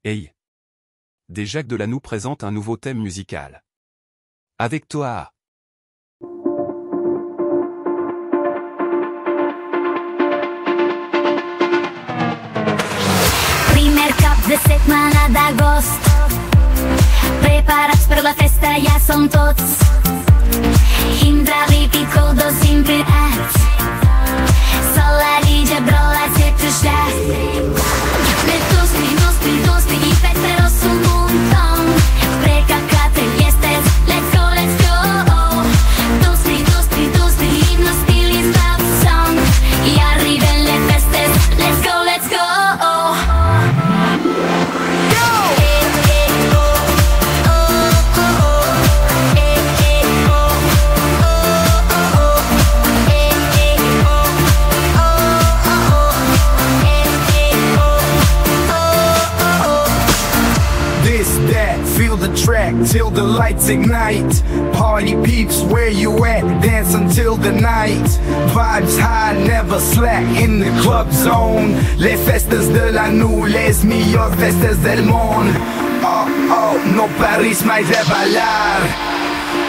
Hey! Des Jacques Delanoux présente un nouveau thème musical. Avec toi. Primer cap de setmana d'agost, preparats per la festa ja som tots. Hindràlic i coldos imbrats, solari gebrola se tușat. Le tosti i petero sunt un ton, precacate estes, let's go, let's go. Tosti, himno stilis love song, i arriben le festes, let's go, let's go. Feel the track till the lights ignite. Party peeps, where you at? Dance until the night. Vibes high, never slack in the club zone. Les festes de Delanoux, les meilleures festes del món. Oh, oh, no paris mai de ballar.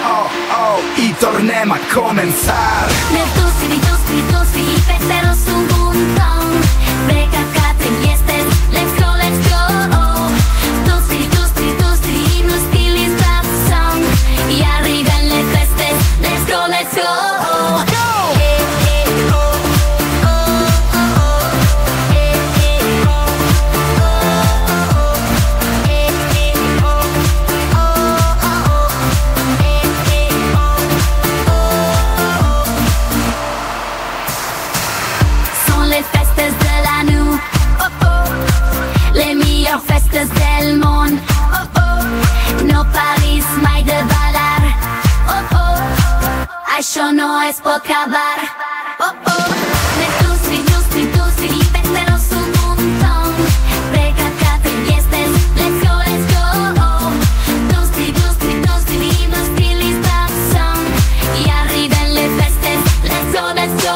Oh, oh, i tornem a començar. Les tosti i petero sunt un ton, precacate estes, let's go, let's go. I arriben les festes, let's go, let's go. Són les festes de Delanoux, oh oh, les millors festes del món, oh oh, no paris mai de ballar, oh oh, això no es pot acabar, oh oh. Les tosti i petero sunt un ton, precacate estes, let's go, let's go. Tosti, himno stilis love song, i arriben les festes, let's go, let's go.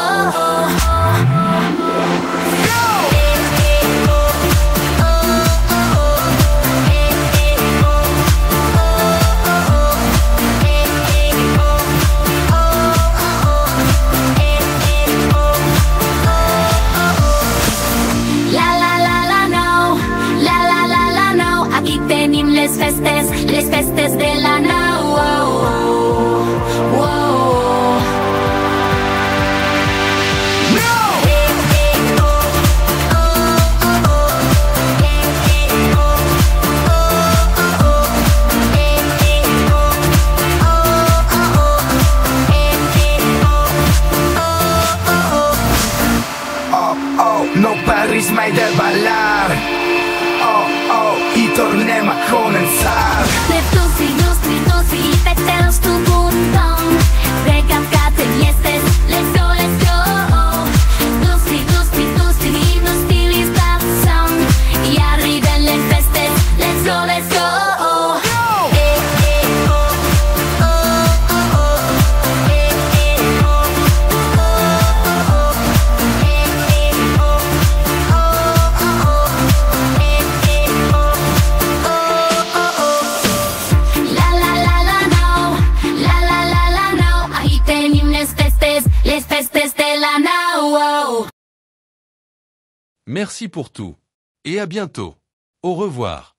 Les festes de Delanoux, oh, oh, oh. Oh, oh, no paris mai de ballar. Oh, oh, i tornem a començar. Les tosti i petero sunt un ton, precacate estes, let's go, let's go. Tosti, himno stilis love song, i arriben les festes, let's go, let's go. Les festes de Delanoux. Merci pour tout. Et à bientôt. Au revoir.